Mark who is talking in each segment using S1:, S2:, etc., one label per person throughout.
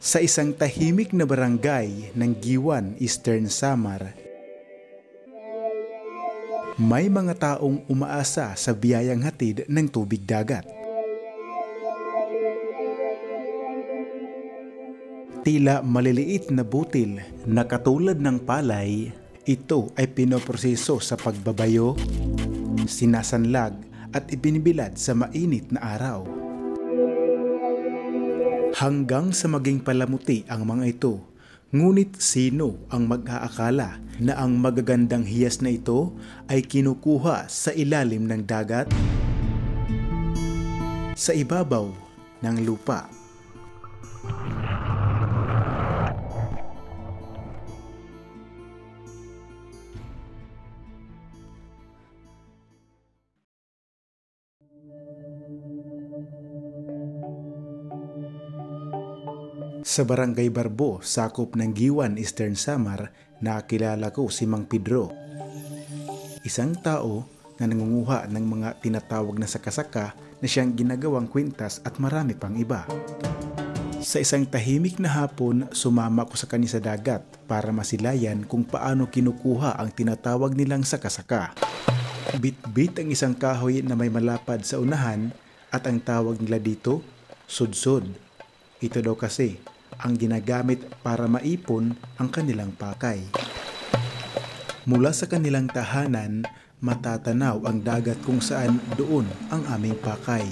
S1: Sa isang tahimik na barangay ng Giwan, Eastern Samar, may mga taong umaasa sa biyayang hatid ng tubig dagat. Tila maliliit na butil na katulad ng palay, ito ay pinoproseso sa pagbabayo, sinasanlag at ibinibilad sa mainit na araw. Hanggang sa maging palamuti ang mga ito, ngunit sino ang mag-aakala na ang magagandang hiyas na ito ay kinukuha sa ilalim ng dagat? Sa ibabaw ng lupa. Sa Barangay Barbo, sakop ng Giwan, Eastern Samar, nakilala ko si Mang Pedro. Isang tao na nangunguha ng mga tinatawag na sakasaka na siyang ginagawang kwintas at marami pang iba. Sa isang tahimik na hapon, sumama ko sa kanya sa dagat para masilayan kung paano kinukuha ang tinatawag nilang sakasaka. Bit-bit ang isang kahoy na may malapad sa unahan at ang tawag nila dito, sudsod. Ito daw kasi ang ginagamit para maipon ang kanilang pakay. Mula sa kanilang tahanan, matatanaw ang dagat kung saan doon ang aming pakay.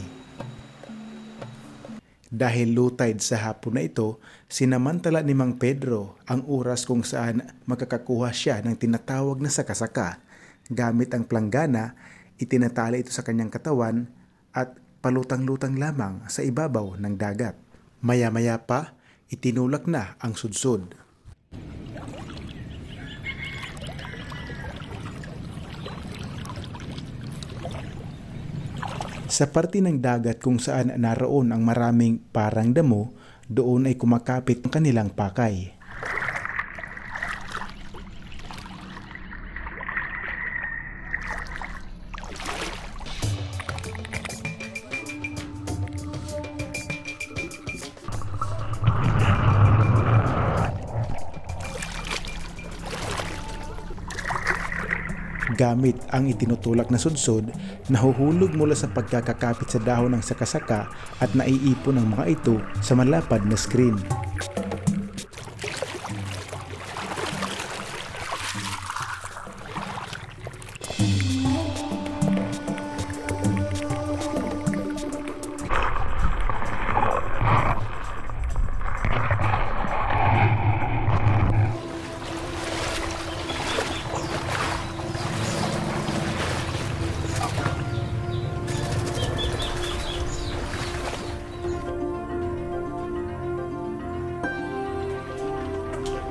S1: Dahil low tide sa hapon na ito, sinamantala ni Mang Pedro ang oras kung saan makakakuha siya ng tinatawag na sakasaka. Gamit ang planggana, itinatali ito sa kanyang katawan at palutang-lutang lamang sa ibabaw ng dagat. Maya-maya pa, itinulak na ang sudsod. Sa parte ng dagat kung saan naroon ang maraming parang damo, doon ay kumakapit ang kanilang pakay. Gamit ang itinutulak na sudsod, nahuhulog mula sa pagkakakapit sa dahon ng sakasaka at naiipon ang mga ito sa malapad na screen.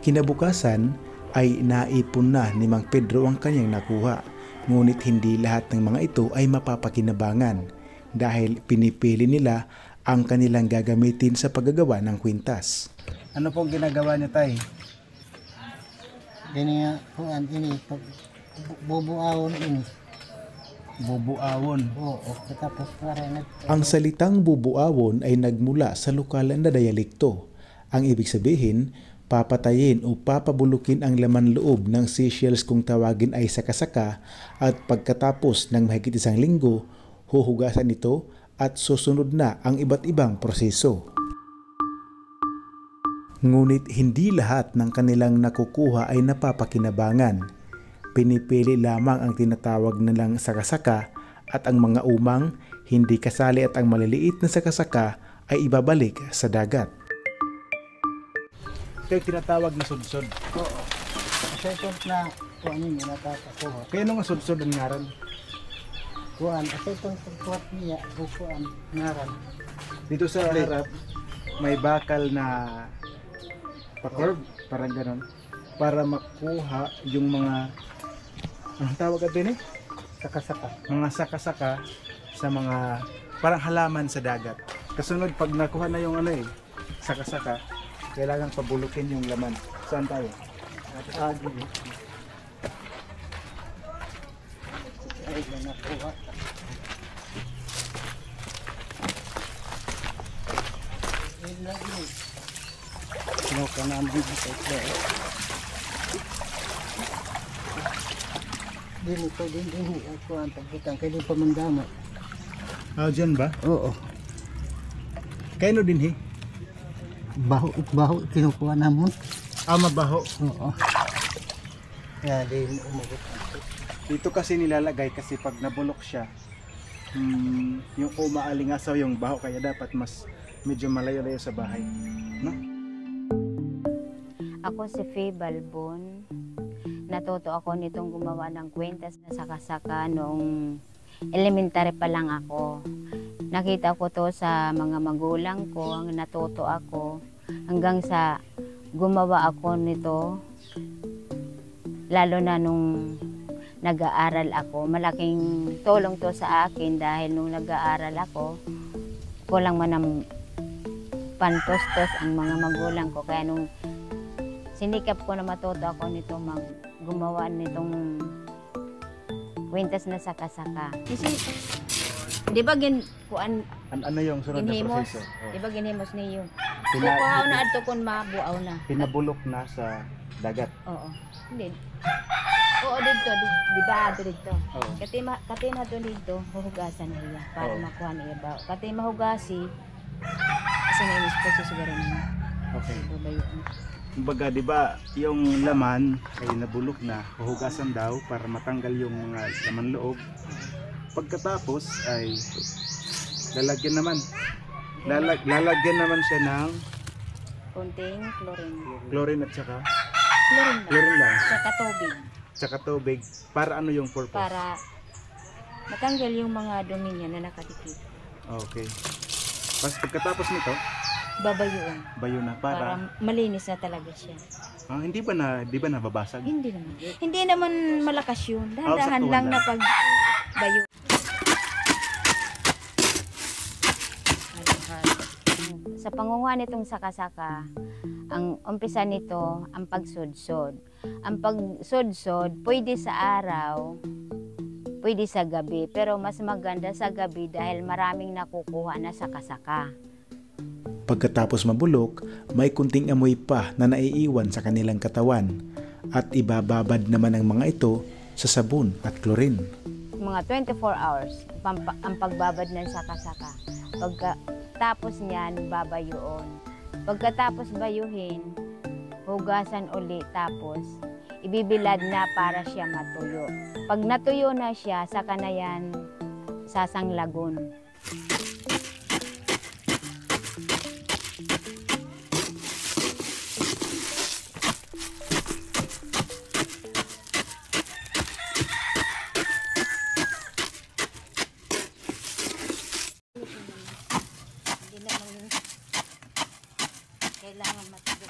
S1: Kinabukasan ay naipon na ni Mang Pedro ang kanyang nakuha, ngunit hindi lahat ng mga ito ay mapapakinabangan dahil pinipili nila ang kanilang gagamitin sa paggagawa ng kwintas.
S2: Ano pong ginagawa niyo, tay?
S3: Ini bubuawon ini.
S2: Bubuawon.
S3: Oo, tapos para
S1: Ang salitang bubuawon ay nagmula sa lokal na dayalekto. Ang ibig sabihin, papatayin o papabulukin ang laman loob ng seashells kung tawagin ay sakasaka at pagkatapos ng mahigit isang linggo, huhugasan ito at susunod na ang iba't ibang proseso. Ngunit hindi lahat ng kanilang nakukuha ay napapakinabangan. Pinipili lamang ang tinatawag nilang sakasaka at ang mga umang hindi kasali at ang maliliit na sakasaka ay ibabalik sa dagat.
S2: Ito yung tinatawag na sudsod.
S3: oo. Kasi ito na kuan niya natatakuha.
S2: Kaya ano nga sudsod ang ngaran?
S3: Kuan, kasi itong pagkuhat niya, kuan, ngaran.
S2: Dito sa harap, may bakal na pa-curve, parang ganon. Para makuha yung mga, anong tawag natin eh?
S3: Sakasaka.
S2: Mga saka-saka sa mga, parang halaman sa dagat. Kasunod, pag nakuha na yung ano eh, saka-saka, kailangan pabulukin yung laman. Saan tayo?
S3: Dito. Ay, nakuha. naman ito. Dili ko din ako ang pagbutang kaya di pa mandamay.
S2: Dyan ba?
S3: Oo.
S2: Kaino din
S3: Baho kinukuha namon.
S2: Mabaho.
S3: Oo. Kaya di umagot ako.
S2: Dito kasi nilalagay kasi pag nabulok siya, yung umaalingasaw yung baho kaya dapat mas medyo malayo-layo sa bahay. No?
S4: Ako si Faye Balbon. Natuto ako nitong gumawa ng kwentas na saka-saka noong elementary pa lang ako. Nakita ko to sa mga magulang ko, natuto ako hanggang sa gumawa ako nito. Lalo na nung nag-aaral ako, malaking tulong to sa akin dahil nung nag-aaral ako, kulang man ng pantos-tos ang mga magulang ko. Kaya nung sinikap ko na matuto ako nito gumawa nitong kwintas na saka-saka. Kasi, di ba
S2: Ano yung sunod na
S4: ginhimos?
S2: proseso?
S4: Di ba ginhimos niyo?
S2: Pina-
S4: Kukuhaw na ato kung mabuaw na.
S2: Pinabulok na sa dagat.
S4: Oo. Hindi. Oo, dito. Di ba ato dito?
S2: Oo.
S4: Katima to dito, huhugasan na iya para
S2: Oo.
S4: makuha na iya ba. Katima hugasi, kasi nainis pa siya siguro niya.
S2: Okay.
S4: Babayaan.
S2: Kumbaga, di ba, yung laman ay nabulok na, huhugasan daw para matanggal yung mga laman loob. Pagkatapos ay lalagyan naman siya ng
S4: Konting chlorine.
S2: chlorine at saka
S4: Chlorine lang.
S2: lang,
S4: Saka tubig.
S2: tsaka tubig. Para ano yung purpose?
S4: Para matanggal yung mga dumi niya na nakadikit.
S2: Okay. Pagkatapos nito,
S4: Babayuan.
S2: bayo na
S4: Para malinis na talaga siya.
S2: di ba nababasag?
S4: Hindi naman. Hindi naman malakas yun. Dahan-dahan
S2: saktuhan
S4: lang na
S2: lang.
S4: pagbayo. Sa pangunguha nitong saka-saka, ang umpisa nito, ang pagsudsod. Ang pagsudsod, pwede sa araw, pwede sa gabi. Pero mas maganda sa gabi dahil maraming nakukuha na saka-saka.
S1: Pagkatapos mabulok, may kunting amoy pa na naiiwan sa kanilang katawan at ibababad naman ang mga ito sa sabon at chlorine.
S4: Mga 24 hours ang pagbabad ng saka-saka. Pagkatapos niyan, babayuon. Pagkatapos bayuhin, hugasan uli tapos ibibilad na para siya matuyo. Pag natuyo na siya, saka na yan sasanglagon. Hindi naman kailangan matuyo.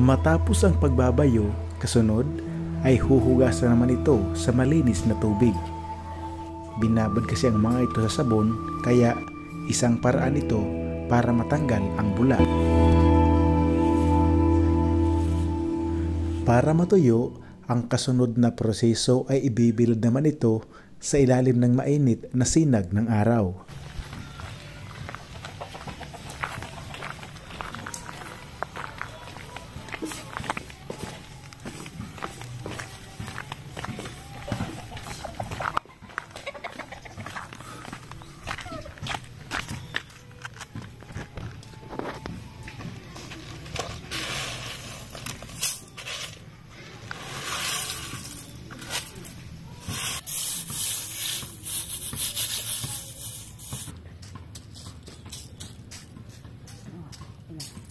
S1: Matapos ang pagbabayo, kasunod ay huhugasan naman ito sa malinis na tubig. Binabad kasi ang mga ito sa sabon, kaya isang paraan ito para matanggal ang bula. Para matuyo, ang kasunod na proseso ay ibibilad naman ito sa ilalim ng mainit na sinag ng araw.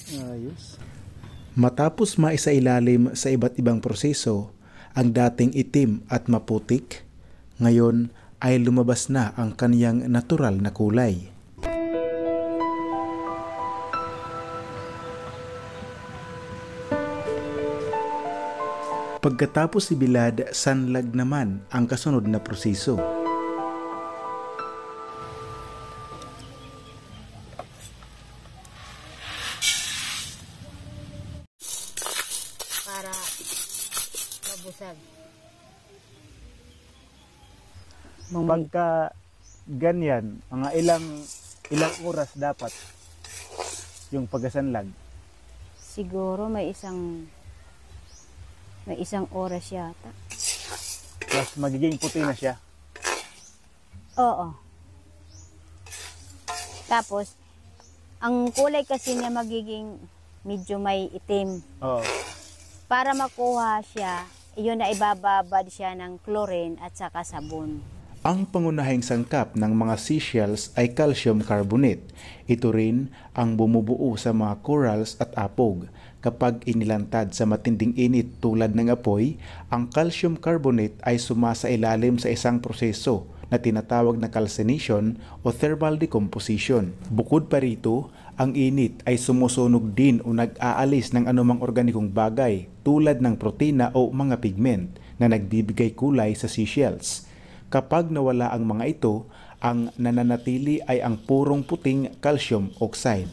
S2: Ayos.
S1: Matapos maisailalim sa iba't ibang proseso, ang dating itim at maputik, ngayon ay lumabas na ang kaniyang natural na kulay. Pagkatapos ibilad, sanlag naman ang kasunod na proseso.
S4: Para mabusag.
S2: Pagka ganyan, mga ilang ilang oras dapat yung pagkasanlag?
S4: Siguro may isang oras yata.
S2: Mas magiging puti na siya.
S4: Oo. Tapos, ang kulay kasi niya magiging medyo may itim.
S2: Oo.
S4: Para makuha siya, iyon na ibababad siya ng chlorine at saka sabon.
S1: Ang pangunahing sangkap ng mga seashells ay calcium carbonate. Ito rin ang bumubuo sa mga corals at apog. Kapag inilantad sa matinding init tulad ng apoy, ang calcium carbonate ay sumasailalim sa isang proseso na tinatawag na calcination o thermal decomposition. Bukod pa rito, ang init ay sumusunog din o nag-aalis ng anumang organikong bagay tulad ng protina o mga pigment na nagbibigay kulay sa seashells. Kapag nawala ang mga ito, ang nananatili ay ang purong puting calcium oxide.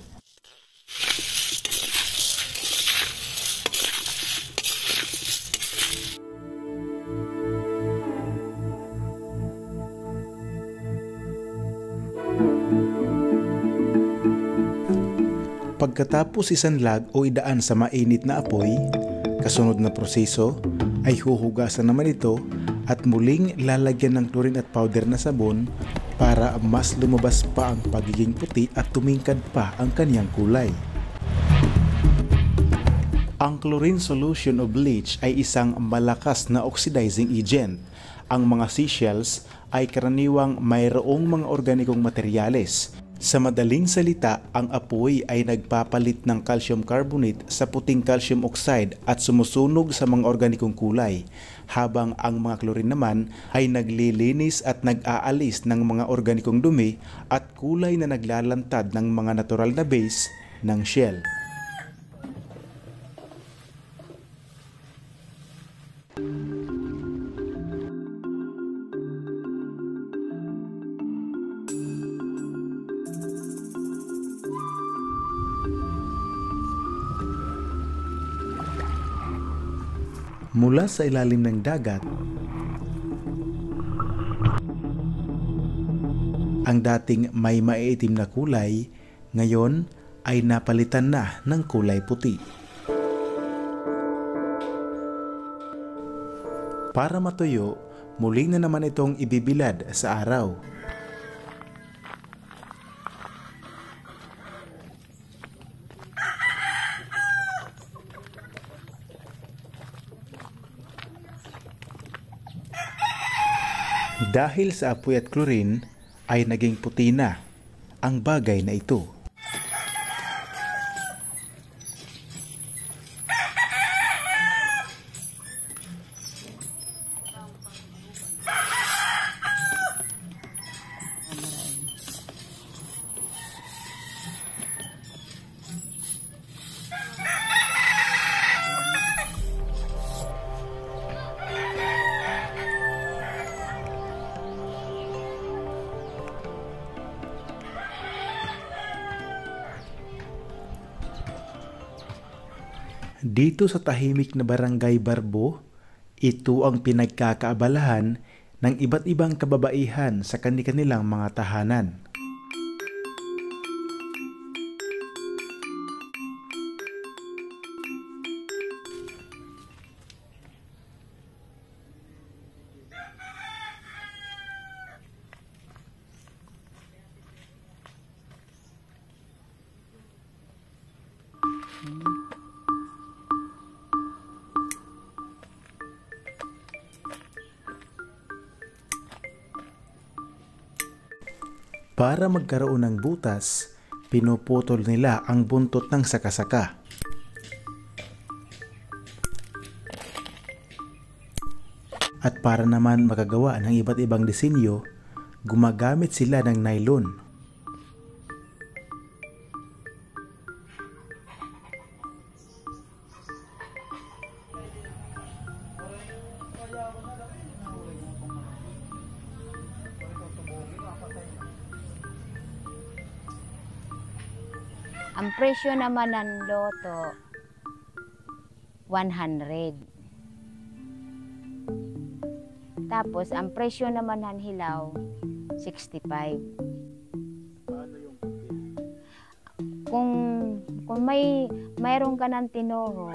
S1: Pagkatapos isanlag o idaan sa mainit na apoy, kasunod na proseso ay huhugasan naman ito at muling lalagyan ng chlorine at powder na sabon para mas lumabas pa ang pagiging puti at tumingkad pa ang kanyang kulay. Ang chlorine solution o bleach ay isang malakas na oxidizing agent. Ang mga seashells ay karaniwang mayroong mga organikong materyales. Sa madaling salita, ang apoy ay nagpapalit ng calcium carbonate sa puting calcium oxide at sumusunog sa mga organikong kulay, habang ang mga chlorine naman ay naglilinis at nag-aalis ng mga organikong dumi at kulay na naglalantad ng mga natural na base ng shell. Mula sa ilalim ng dagat, ang dating may maiitim na kulay, ngayon ay napalitan na ng kulay puti. Para matuyo, muli na naman itong ibibilad sa araw. Dahil sa apoy at chlorine ay naging puti na ang bagay na ito. Dito sa tahimik na Barangay Barbo, ito ang pinagkakaabalahan ng iba't ibang kababaihan sa kani-kanilang mga tahanan. Para magkaroon ng butas, pinuputol nila ang buntot ng sakasaka. At para naman makagawa ng iba't ibang disenyo, gumagamit sila ng nylon.
S4: Ang presyo naman ng loto, 100. Tapos, ang presyo naman ng hilaw, 65.
S2: Paano yung
S4: kung mayroon ka ng tinuro,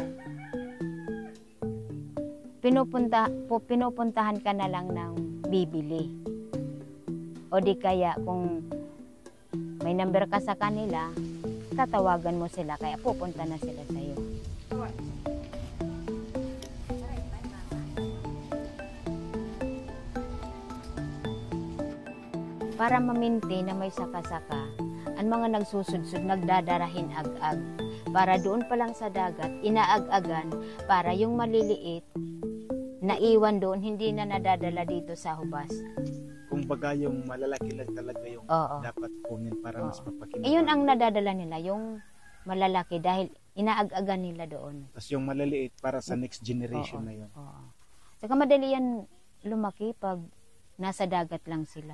S4: pinupuntahan ka na lang ng bibili. O di kaya kung may number ka sa kanila, tatawagan mo sila kaya pupunta na sila sa iyo. Para ma-maintain na may saka-saka, ang mga nagsusudsud nagdadarahin ag-ag. Para doon pa lang sa dagat, inaag-agan para yung maliliit naiwan doon, hindi na nadadala dito sa hubas.
S2: Kung baga yung malalaki lang talaga yung
S4: Oo.
S2: dapat kunin para mas mapakinabangan.
S4: Iyon ang nadadala nila, yung malalaki dahil inaag-agan nila doon.
S2: Tapos yung malaliit para sa next generation
S4: Oo.
S2: na yun.
S4: Oo. Saka madali yan lumaki pag nasa dagat lang sila.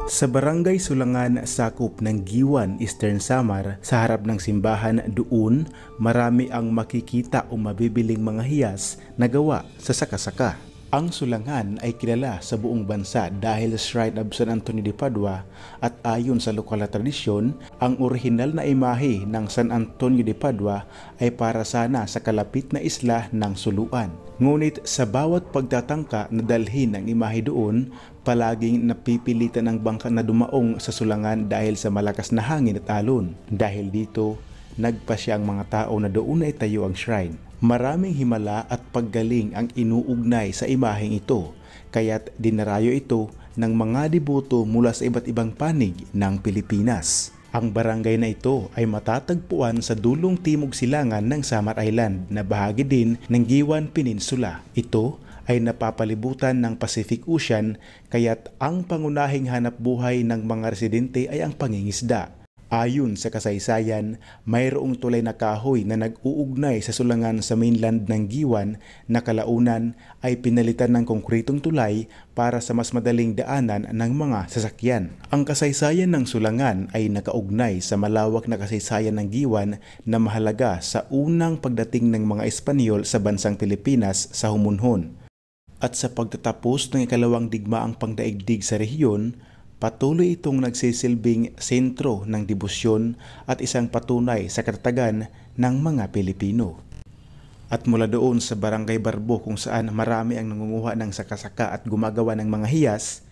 S1: Sa Barangay Sulangan, sakop ng Giwan, Eastern Samar, sa harap ng simbahan doon, marami ang makikita o mabibiling mga hiyas na gawa sa saka-saka. Ang Sulangan ay kilala sa buong bansa dahil Shrine of San Antonio de Padua at ayon sa lokal na tradisyon, ang orihinal na imahe ng San Antonio de Padua ay para sana sa kalapit na isla ng Suluan. Ngunit sa bawat pagtatangka na dalhin ang imahe doon, palaging napipilitan ang bangka na dumaong sa Sulangan dahil sa malakas na hangin at alon. Dahil dito, nagpasya ang mga tao na doon ay tayo ang shrine. Maraming himala at paggaling ang inuugnay sa imaheng ito, kaya't dinarayo ito ng mga deboto mula sa iba't ibang panig ng Pilipinas. Ang barangay na ito ay matatagpuan sa dulong timog silangan ng Samar Island na bahagi din ng Giwan Peninsula. Ito ay napapalibutan ng Pacific Ocean, kaya't ang pangunahing hanap buhay ng mga residente ay ang pangingisda. Ayon sa kasaysayan, mayroong tulay na kahoy na nag-uugnay sa Sulangan sa mainland ng Giwan na kalaunan ay pinalitan ng konkretong tulay para sa mas madaling daanan ng mga sasakyan. Ang kasaysayan ng Sulangan ay nakaugnay sa malawak na kasaysayan ng Giwan na mahalaga sa unang pagdating ng mga Espanyol sa bansang Pilipinas sa humunhon. At sa pagtatapos ng ikalawang digmaang pangdaigdig sa rehiyon, patuloy itong nagsisilbing sentro ng debosyon at isang patunay sa katatagan ng mga Pilipino. At mula doon sa Barangay Barbo kung saan marami ang nangunguha ng saka-saka at gumagawa ng mga hiyas,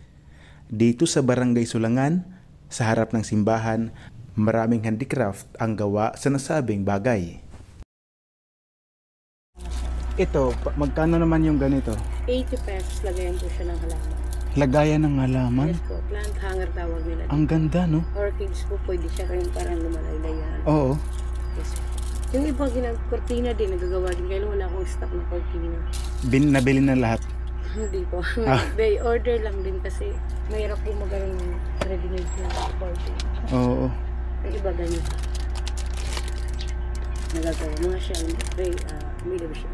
S1: dito sa Barangay Sulangan, sa harap ng simbahan, maraming handicraft ang gawa sa nasabing bagay.
S2: Ito, magkano naman yung ganito?
S5: 80 pesos lagayan po siya ng halaman.
S2: Lagayan ng halaman?
S5: Yes po, plant hanger tawag nila.
S2: Ang ganda, no?
S5: Orchids po, pwede siya kayong parang lumalaylayan.
S2: Oo.
S5: Yes po. Yung iba, kortina din, nagagawa din. Kaya wala akong stock na kortina.
S2: Nabili na lahat?
S5: Hindi po.
S2: Ah.
S5: They order lang din kasi mahirap po magkaroon ng ready-made na kortina.
S2: Oo.
S5: Yung iba ganyan. Nagagawa. Mga siya, medium siya.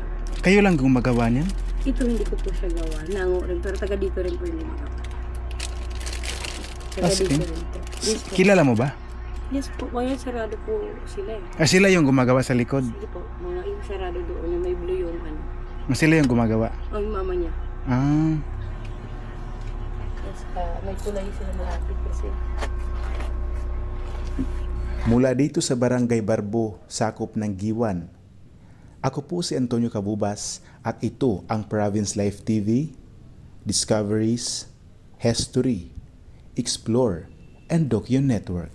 S2: Kayo lang gumagawa niyan?
S5: Ito hindi ko po siya gawa. Nango rin. Pero taga dito rin po yung mga. Taga
S2: As
S5: dito
S2: in?
S5: rin po. Yes po.
S2: Kilala mo ba?
S5: Yes po. Kaya sarado po sila eh.
S2: Sila yung gumagawa sa likod?
S5: Sige po. Mga yung sarado doon na may blue yung ano.
S2: Sila yung gumagawa?
S5: O yung mama niya.
S2: Ah.
S5: Yes, may tulay sila malapit kasi.
S1: Mula dito sa Barangay Barbo, sakop ng Giwan, ako po si Antonio Cabubas at ito ang Province Life TV, Discoveries, History, Explore, and Docu Network.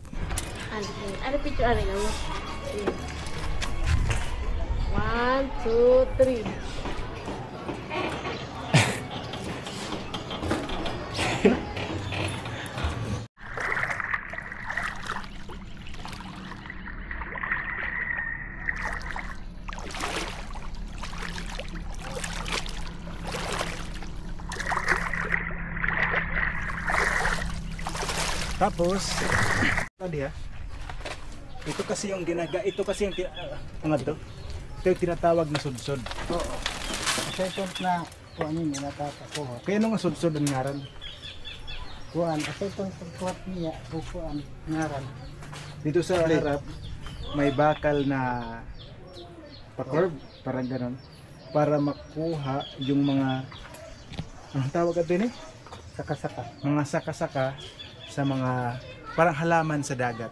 S5: Ano picture ano mo? 1, 2, 3.
S2: Tapos, tadi ito kasi yung ito kasi yung ano to? Ito yung tinatawag na sudsod.
S3: Oo. Session na kuan ni natatakuha.
S2: Kaya nung sudsod ang ngaran.
S3: Kuan, asa itong pagkuhat niya, kuan ngaran.
S2: Dito sa harap, may bakal na pa-curve, parang ganon. Para makuha yung mga, anong tawag ito eh?
S3: Saka-saka.
S2: Mga saka-saka sa mga, parang halaman sa dagat.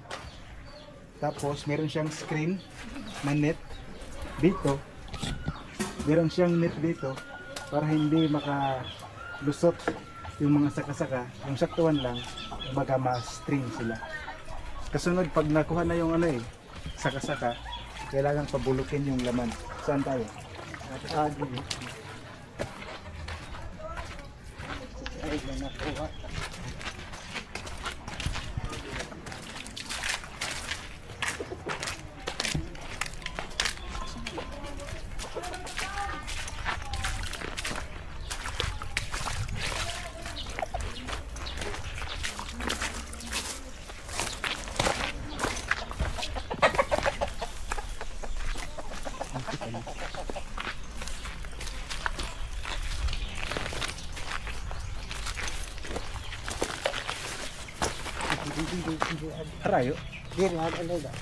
S2: Tapos meron siyang screen na net dito. Meron siyang net dito para hindi makalusot yung mga saka-saka. Yung saktuan lang, baga ma-string sila. Kasunod, pag nakuha na yung saka-saka, kailangan pabulukin yung laman. Saan tayo?
S3: Ay, nakuha.
S2: Harayo.
S3: Diri ada leda.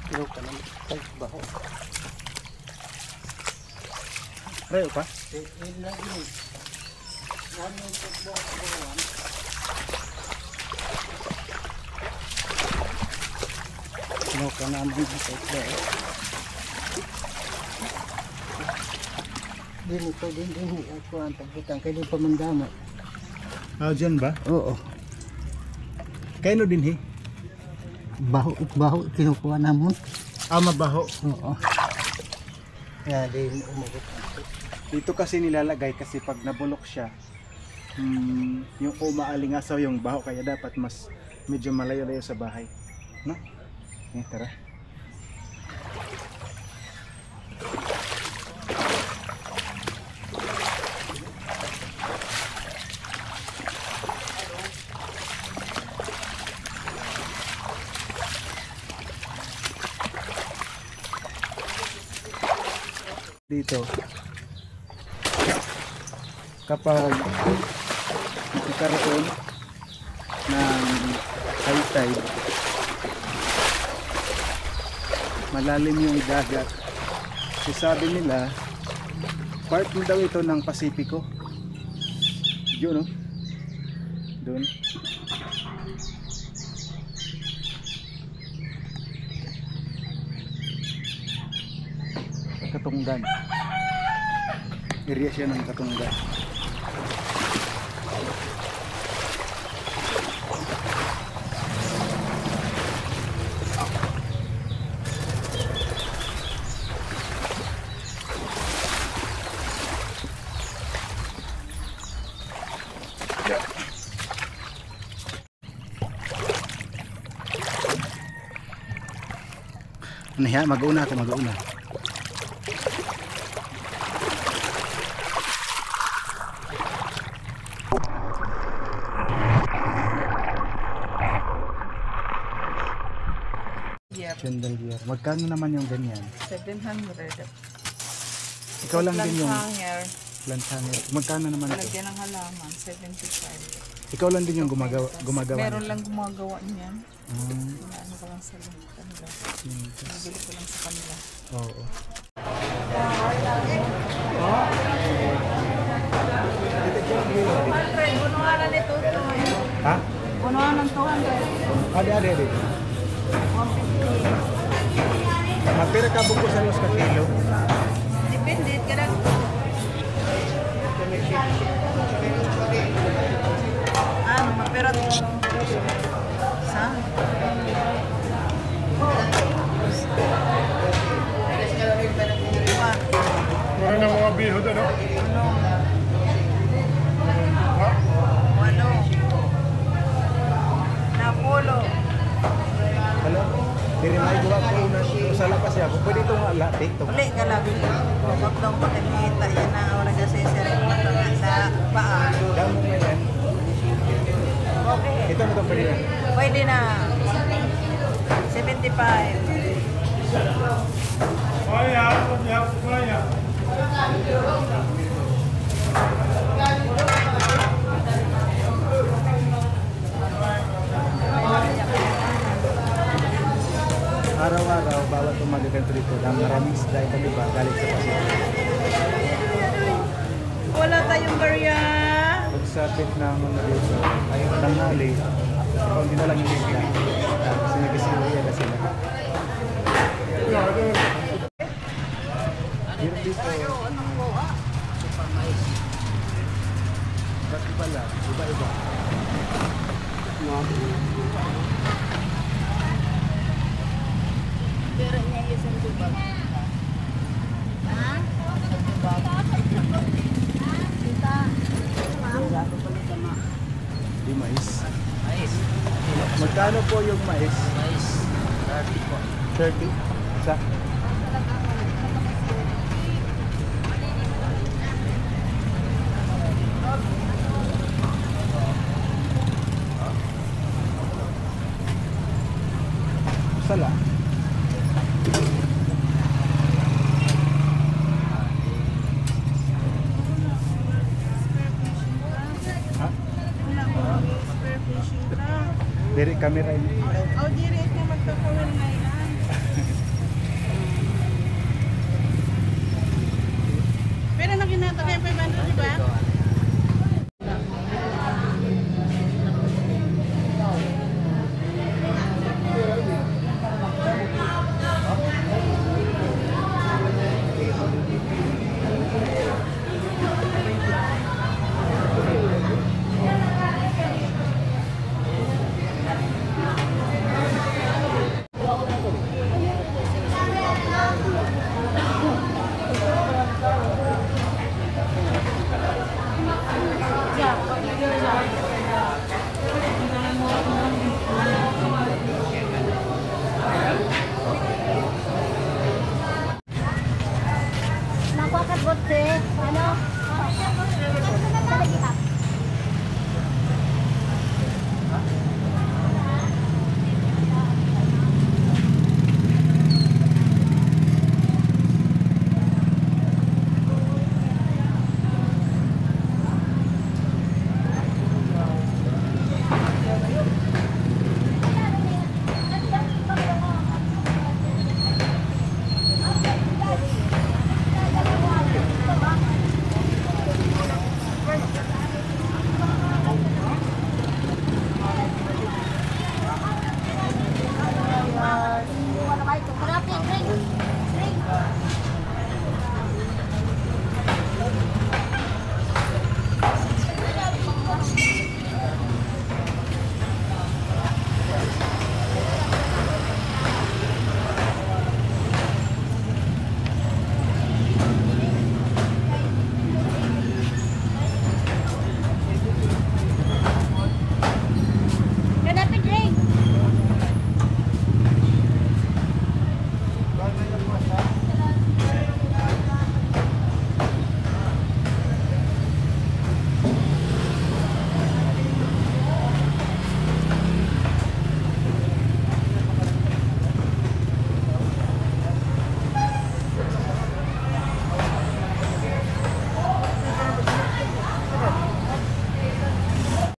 S3: Pero ka naman baho.
S2: Harayo pa?
S3: Ini. Namin ko buwan. Ano ka namin sa baho. Din ako ang pagbutang kay di pa mandama.
S2: Dyan ba?
S3: Oo.
S2: Kaino din
S3: Baho kinukuha namon.
S2: Mabaho.
S3: Oo. Kaya din umabot.
S2: Dito kasi nilalagay kasi pag nabulok siya, yung umaalingasaw yung baho kaya dapat mas medyo malayo-layo sa bahay. No? Tara. Dito kapag nagkaroon ng high tide, malalim yung dagat. Sabi nila part mo daw ito ng Pasipiko. Yun, no? Doon. Katunggan. Area siya ng Katunggan. Ano mag-una ako, mag-una. Chandelier. Magkano naman yung ganyan?
S6: 700.
S2: Ikaw lang din yung
S6: Hanger,
S2: plant hanger. Magkano naman ito?
S6: lagyan ng halaman, 75.
S2: Ikaw lang din yung gumagawa
S6: Meron
S2: nito?
S6: lang gumagawa niyan. Ano ko lang sa kanila. Nabili ko lang sa kanila.
S2: Oo.
S6: Bunuhan na nito.
S2: Ha?
S6: Bunuhan ng 200.
S2: Adi. Mapira ka buko sa los ka kilo.
S6: Depende. Kadang mapira sa
S7: Wala na mga bihod, ano?
S6: Ano? Napolo.
S2: Hello. Diri may gawa ko na sa lapas ya. Pwede ito nga latte ito.
S6: Uli ka lang. Huwag daw makikita. Yan na ang nag-asesere ko sa paa.
S2: Damo mo yan.
S6: Okay.
S2: Ito na ito pwede na.
S6: Pwede na. 75.
S7: Kaya, kaya.
S6: Kaya
S2: araw-araw, bawat umaga ganito dito, na maraming isda ito, di ba, galing sa Pacific.
S6: Wala tayong barya.
S2: Pagsapit ng mga dito, ay tanghali, hindi na lang yung isda. Kasi nag-isiluya na sila. Meron dito, ba't iba lang? Iba-iba. Di mais. Magkano po yung mais? 30 po. 30? Sa? Sala. Ha? Diri camera ini.
S6: Oh, diri ito magkakawin na yan. Pero nakinata kayo 500, di ba?
S8: Nakuha ka bote, ano? Lagi ka.